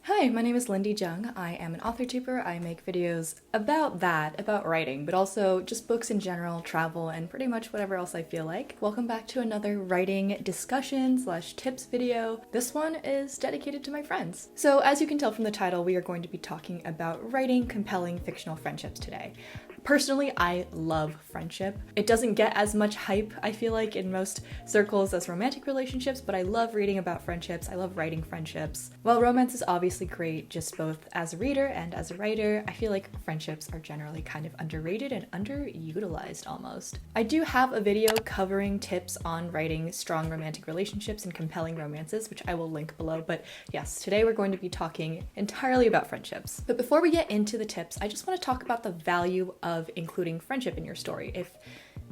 Hi, my name is Lindy Jung. I am an author tuber. I make videos about writing, but also just books in general, travel, and pretty much whatever else I feel like. Welcome back to another writing discussion / tips video. This one is dedicated to my friends. So as you can tell from the title, we are going to be talking about writing compelling fictional friendships today. Personally, I love friendship. It doesn't get as much hype, I feel like, in most circles as romantic relationships, but I love reading about friendships. I love writing friendships. While romance is obviously great, just both as a reader and as a writer, I feel like friendships are generally kind of underrated and underutilized almost. I do have a video covering tips on writing strong romantic relationships and compelling romances, which I will link below, but yes, today we're going to be talking entirely about friendships. But before we get into the tips, I just want to talk about the value of including friendship in your story. If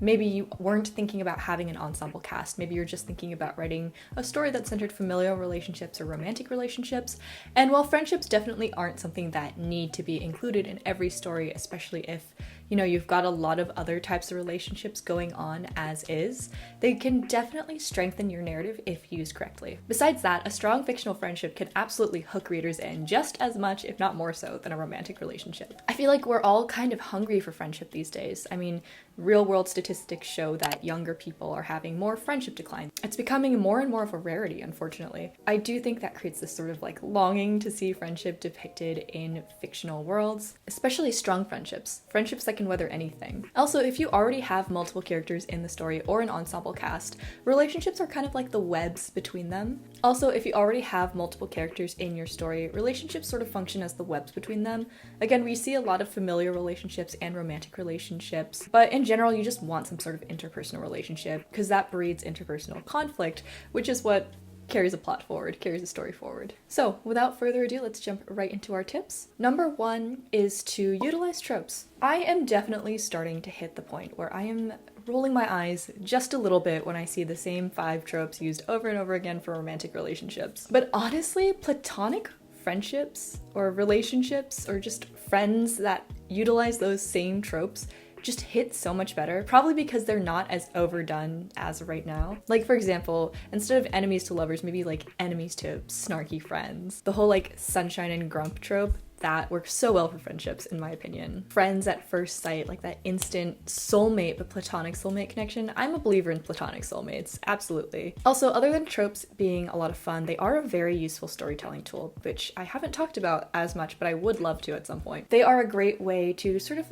maybe you weren't thinking about having an ensemble cast, maybe you're just thinking about writing a story that centered familial relationships or romantic relationships, and while friendships definitely aren't something that need to be included in every story, especially if you've got a lot of other types of relationships going on as is, they can definitely strengthen your narrative if used correctly. Besides that, a strong fictional friendship can absolutely hook readers in just as much, if not more so, than a romantic relationship. I feel like we're all kind of hungry for friendship these days. I mean, real world statistics show that younger people are having more friendship decline. It's becoming more and more of a rarity, unfortunately. I do think that creates this sort of longing to see friendship depicted in fictional worlds, especially strong friendships that can weather anything. Also, if you already have multiple characters in the story or an ensemble cast, relationships are kind of like the webs between them. Also, if you already have multiple characters in your story, relationships sort of function as the webs between them. Again, we see a lot of familiar relationships and romantic relationships, but in general, you just want some sort of interpersonal relationship because that breeds interpersonal conflict, which is what carries a plot forward, carries a story forward. So without further ado, let's jump right into our tips. Number one is to utilize tropes. I am definitely starting to hit the point where I am rolling my eyes just a little bit when I see the same 5 tropes used over and over again for romantic relationships. But honestly, platonic friendships or relationships or just friends that utilize those same tropes just hit so much better, probably because they're not as overdone as right now. Like, for example, instead of enemies to lovers, maybe enemies to snarky friends. The whole sunshine and grump trope, that works so well for friendships, in my opinion. Friends at first sight, that instant soulmate but platonic soulmate connection. I'm a believer in platonic soulmates, absolutely. Also, other than tropes being a lot of fun, they are a very useful storytelling tool, which I haven't talked about as much, but I would love to at some point. They are a great way to sort of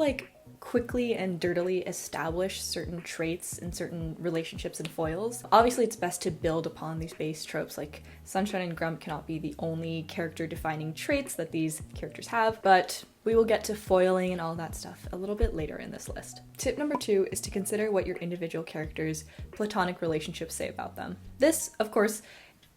quickly and dirtily establish certain traits in certain relationships and foils. Obviously, it's best to build upon these base tropes, like sunshine and grump cannot be the only character-defining traits that these characters have, but we will get to foiling and all that stuff a little bit later in this list. Tip number 2 is to consider what your individual characters' platonic relationships say about them. This, of course,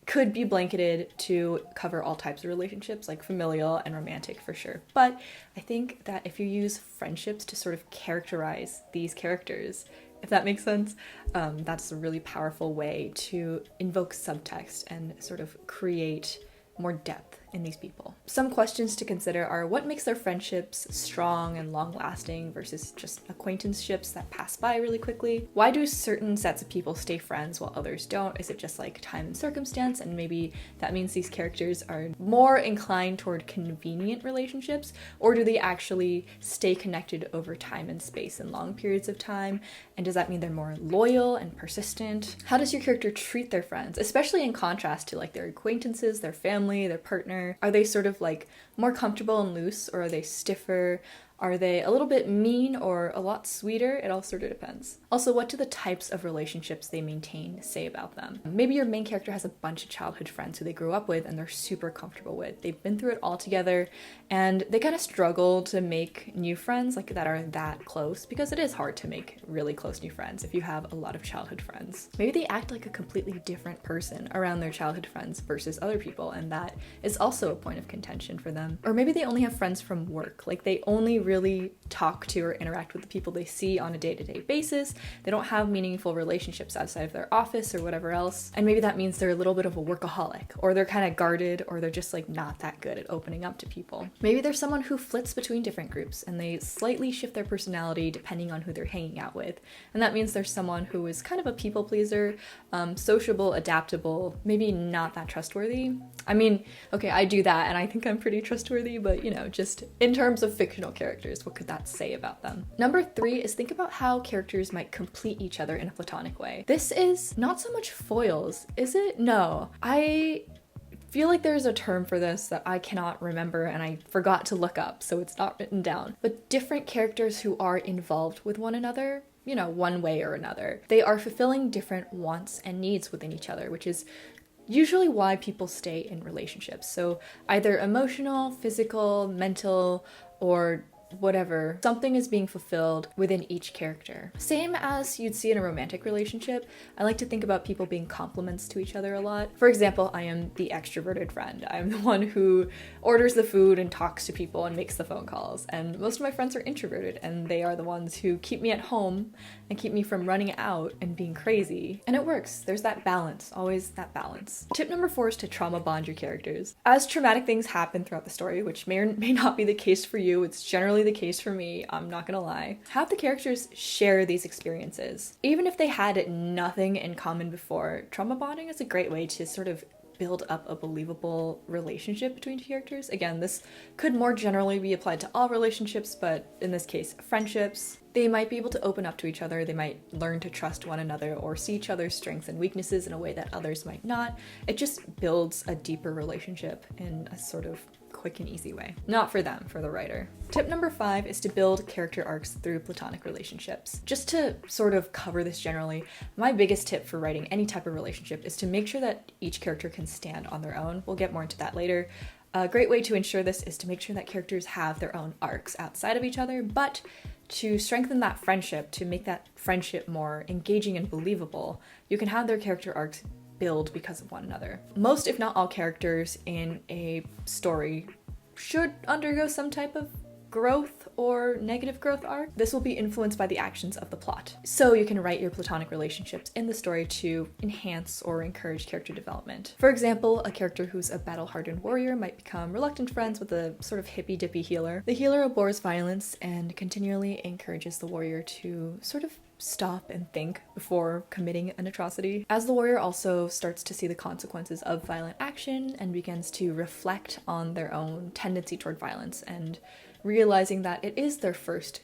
could be blanketed to cover all types of relationships, like familial and romantic for sure. But I think that if you use friendships to sort of characterize these characters, if that makes sense, that's a really powerful way to invoke subtext and sort of create more depth in these people. Some questions to consider are what makes their friendships strong and long-lasting versus just acquaintanceships that pass by really quickly? Why do certain sets of people stay friends while others don't? Is it just time and circumstance, and maybe that means these characters are more inclined toward convenient relationships, or do they actually stay connected over time and space and long periods of time? And does that mean they're more loyal and persistent? How does your character treat their friends, especially in contrast to their acquaintances, their family, their partner? Are they sort of more comfortable and loose, or are they stiffer? Are they a little bit mean or a lot sweeter? It all sort of depends. Also, what do the types of relationships they maintain say about them? Maybe your main character has a bunch of childhood friends who they grew up with and they're super comfortable with. They've been through it all together and they kind of struggle to make new friends that are that close, because it is hard to make really close new friends if you have a lot of childhood friends. Maybe they act like a completely different person around their childhood friends versus other people, and that is also a point of contention for them. Or maybe they only have friends from work, they only really really talk to or interact with the people they see on a day-to-day basis. They don't have meaningful relationships outside of their office or whatever else. And maybe that means they're a little bit of a workaholic, or they're kind of guarded, or they're just like not that good at opening up to people. Maybe they're someone who flits between different groups and they slightly shift their personality depending on who they're hanging out with. And that means there's someone who is kind of a people pleaser, sociable, adaptable, maybe not that trustworthy. I mean, okay, I do that and I think I'm pretty trustworthy, but you know, just in terms of fictional characters, what could that say about them? Number 3 is think about how characters might complete each other in a platonic way. This is not so much foils, is it? No. I feel like there's a term for this that I cannot remember and I forgot to look up, so it's not written down. But different characters who are involved with one another, you know, one way or another, they are fulfilling different wants and needs within each other, which is usually why people stay in relationships. So either emotional, physical, mental, or whatever, something is being fulfilled within each character. Same as you'd see in a romantic relationship, I like to think about people being complements to each other a lot. For example, I am the extroverted friend. I'm the one who orders the food and talks to people and makes the phone calls. And most of my friends are introverted, and they are the ones who keep me at home and keep me from running out and being crazy. And it works. There's that balance, always that balance. Tip number 4 is to trauma bond your characters. As traumatic things happen throughout the story, which may or may not be the case for you, it's generally the case for me, I'm not gonna lie. Have the characters share these experiences. Even if they had nothing in common before, trauma bonding is a great way to sort of build up a believable relationship between two characters. Again, this could more generally be applied to all relationships, but in this case, friendships. They might be able to open up to each other, they might learn to trust one another or see each other's strengths and weaknesses in a way that others might not. It just builds a deeper relationship in a sort of quick and easy way. Not for them, for the writer. Tip number 5 is to build character arcs through platonic relationships. Just to sort of cover this generally, my biggest tip for writing any type of relationship is to make sure that each character can stand on their own. We'll get more into that later. A great way to ensure this is to make sure that characters have their own arcs outside of each other, but to strengthen that friendship, to make that friendship more engaging and believable, you can have their character arcs build because of one another. Most, if not all, characters in a story should undergo some type of growth or negative growth arc. This will be influenced by the actions of the plot. So you can write your platonic relationships in the story to enhance or encourage character development. For example, a character who's a battle-hardened warrior might become reluctant friends with a sort of hippy-dippy healer. The healer abhors violence and continually encourages the warrior to sort of stop and think before committing an atrocity. As the warrior also starts to see the consequences of violent action and begins to reflect on their own tendency toward violence and realizing that it is their first,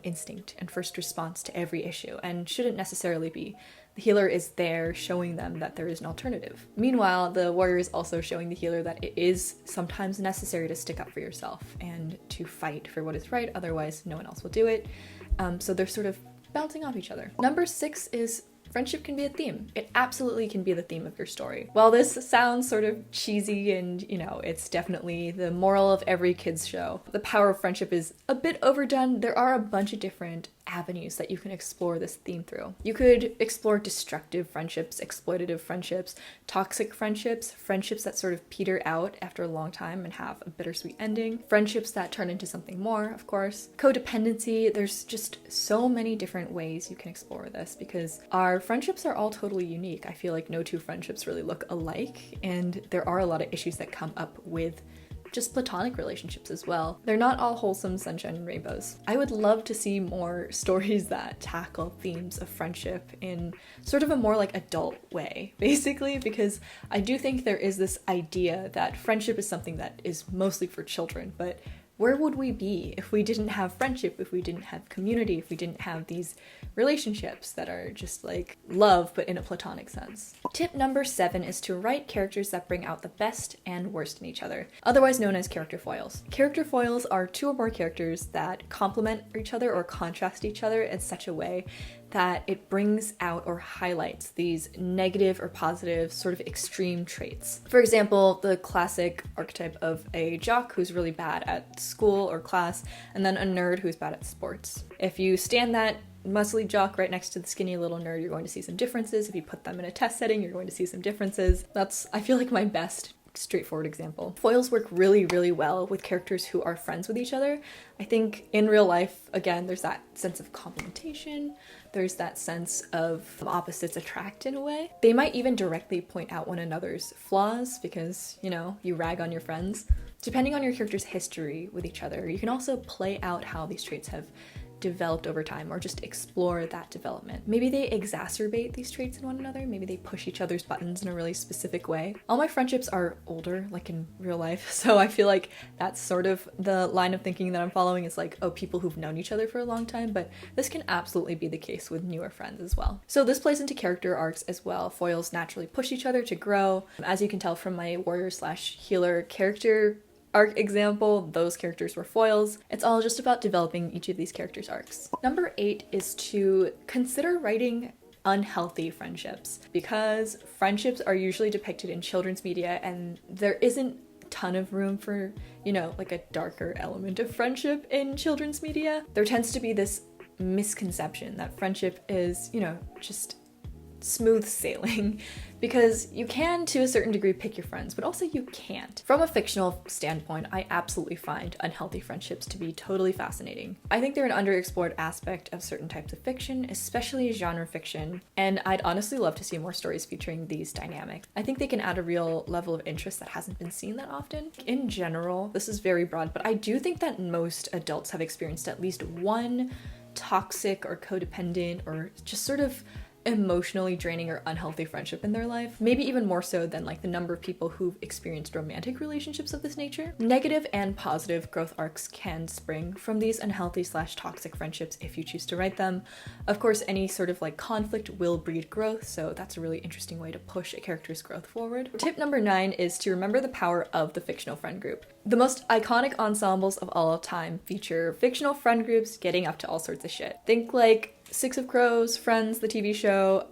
instinct and first response to every issue and shouldn't necessarily be. The healer is there showing them that there is an alternative. Meanwhile, the warrior is also showing the healer that it is sometimes necessary to stick up for yourself and to fight for what is right, otherwise no one else will do it. So they're sort of bouncing off each other. Number 6 is friendship can be a theme. It absolutely can be the theme of your story. While this sounds sort of cheesy and, it's definitely the moral of every kid's show, the power of friendship is a bit overdone. There are a bunch of different avenues that you can explore this theme through. You could explore destructive friendships, exploitative friendships, toxic friendships, friendships that sort of peter out after a long time and have a bittersweet ending, friendships that turn into something more, of course. Codependency, there's just so many different ways you can explore this because our friendships are all totally unique. I feel like no two friendships really look alike, and there are a lot of issues that come up with just platonic relationships as well. They're not all wholesome sunshine and rainbows. I would love to see more stories that tackle themes of friendship in sort of a more like adult way, basically, because I do think there is this idea that friendship is something that is mostly for children, but where would we be if we didn't have friendship, if we didn't have community, if we didn't have these relationships that are just like love, but in a platonic sense? Tip number 7 is to write characters that bring out the best and worst in each other, otherwise known as character foils. Character foils are 2 or more characters that complement each other or contrast each other in such a way that it brings out or highlights these negative or positive sort of extreme traits. For example, the classic archetype of a jock who's really bad at school or class, and then a nerd who's bad at sports. If you stand that muscly jock right next to the skinny little nerd, you're going to see some differences. If you put them in a test setting, you're going to see some differences. That's, I feel like, my best straightforward example. Foils work really, really well with characters who are friends with each other. I think in real life, again, there's that sense of complementation. There's that sense of opposites attract in a way. They might even directly point out one another's flaws because, you know, you rag on your friends. Depending on your character's history with each other, you can also play out how these traits have developed over time or just explore that development. Maybe they exacerbate these traits in one another. Maybe they push each other's buttons in a really specific way. All my friendships are older, like in real life, so I feel like that's sort of the line of thinking that I'm following is like, oh, people who've known each other for a long time, but this can absolutely be the case with newer friends as well. So this plays into character arcs as well. Foils naturally push each other to grow. As you can tell from my warrior/healer character arc example, those characters were foils. It's all just about developing each of these characters' arcs. Number 8 is to consider writing unhealthy friendships, because friendships are usually depicted in children's media and there isn't a ton of room for, you know, like a darker element of friendship in children's media. There tends to be this misconception that friendship is, you know, just smooth sailing, because you can to a certain degree pick your friends, but also you can't. From a fictional standpoint, I absolutely find unhealthy friendships to be totally fascinating. I think they're an underexplored aspect of certain types of fiction, especially genre fiction, and I'd honestly love to see more stories featuring these dynamics. I think they can add a real level of interest that hasn't been seen that often. In general, this is very broad, but I do think that most adults have experienced at least one toxic or codependent or just sort of emotionally draining or unhealthy friendship in their life, maybe even more so than like the number of people who've experienced romantic relationships of this nature. Negative and positive growth arcs can spring from these unhealthy/toxic friendships if you choose to write them. Of course, any sort of like conflict will breed growth, so that's a really interesting way to push a character's growth forward. Tip number 9 is to remember the power of the fictional friend group. The most iconic ensembles of all time feature fictional friend groups getting up to all sorts of shit. Think like Six of Crows, Friends, the TV show,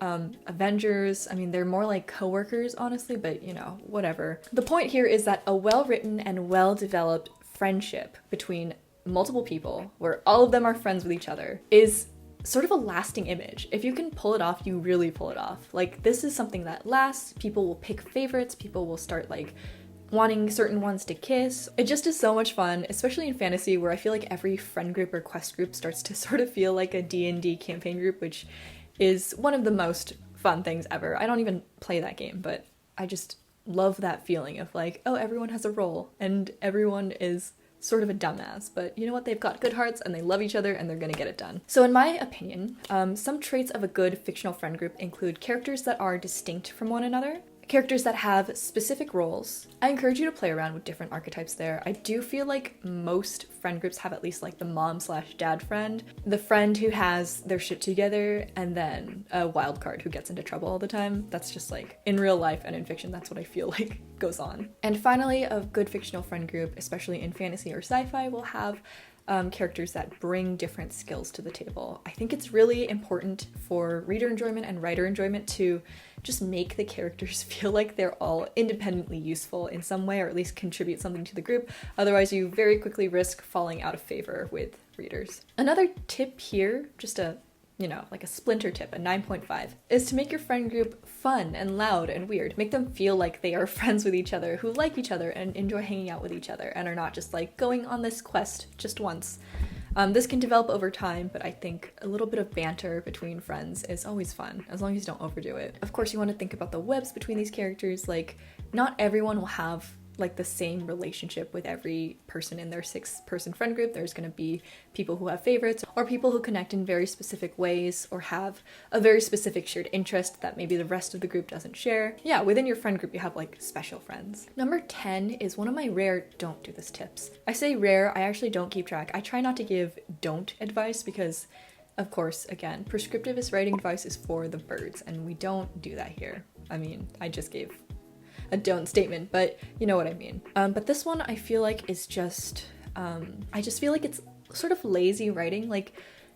Avengers. I mean, they're more like coworkers, honestly, but you know, whatever. The point here is that a well-written and well-developed friendship between multiple people, where all of them are friends with each other, is sort of a lasting image. If you can pull it off, you really pull it off. Like, this is something that lasts. People will pick favorites. People will start like wanting certain ones to kiss. It just is so much fun, especially in fantasy, where I feel like every friend group or quest group starts to sort of feel like a D&D campaign group, which is one of the most fun things ever. I don't even play that game, but I just love that feeling of like, oh, everyone has a role and everyone is sort of a dumbass, but you know what? They've got good hearts and they love each other and they're gonna get it done. So in my opinion, some traits of a good fictional friend group include characters that are distinct from one another, characters that have specific roles. I encourage you to play around with different archetypes there. I do feel like most friend groups have at least like the mom/dad friend, the friend who has their shit together, and then a wild card who gets into trouble all the time. That's just like in real life and in fiction, that's what I feel like goes on. And finally, a good fictional friend group, especially in fantasy or sci-fi, will have characters that bring different skills to the table. I think it's really important for reader enjoyment and writer enjoyment to just make the characters feel like they're all independently useful in some way, or at least contribute something to the group. Otherwise, you very quickly risk falling out of favor with readers. Another tip here, just a like a splinter tip, a 9.5, is to make your friend group fun and loud and weird. Make them feel like they are friends with each other, who like each other and enjoy hanging out with each other, and are not just like going on this quest just once. This can develop over time, but I think a little bit of banter between friends is always fun, as long as you don't overdo it. Of course, you want to think about the webs between these characters. Like, not everyone will have like the same relationship with every person in their 6-person friend group. There's going to be people who have favorites, or people who connect in very specific ways, or have a very specific shared interest that maybe the rest of the group doesn't share. Yeah, within your friend group you have like special friends. Number 10 is one of my rare don't do this tips. I say rare, I actually don't keep track. I try not to give don't advice because, of course, again, prescriptivist writing advice is for the birds, and we don't do that here. I mean, I just gave a don't statement, but you know what I mean. But this one I feel like is just, I just feel like it's sort of lazy writing. Like,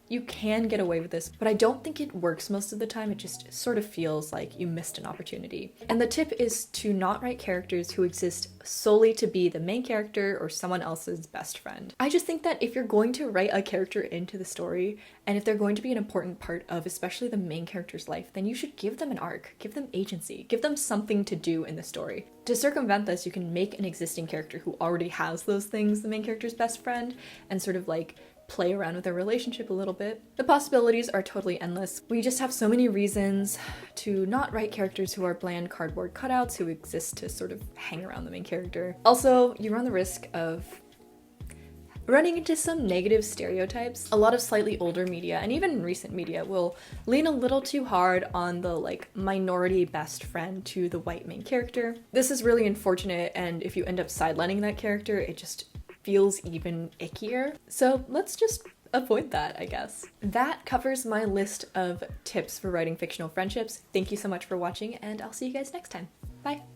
you can get away with this, but I don't think it works most of the time. It just sort of feels like you missed an opportunity. And the tip is to not write characters who exist solely to be the main character or someone else's best friend. I just think that if you're going to write a character into the story, and if they're going to be an important part of especially the main character's life, then you should give them an arc, give them agency, give them something to do in the story. To circumvent this, you can make an existing character who already has those things, the main character's best friend, and sort of like play around with their relationship a little bit. The possibilities are totally endless. We just have so many reasons to not write characters who are bland cardboard cutouts who exist to sort of hang around the main character. Also, you run the risk of running into some negative stereotypes. A lot of slightly older media, and even recent media, will lean a little too hard on the like minority best friend to the white main character. This is really unfortunate, and if you end up sidelining that character, it just feels even ickier. So let's just avoid that, I guess. That covers my list of tips for writing fictional friendships. Thank you so much for watching, and I'll see you guys next time. Bye!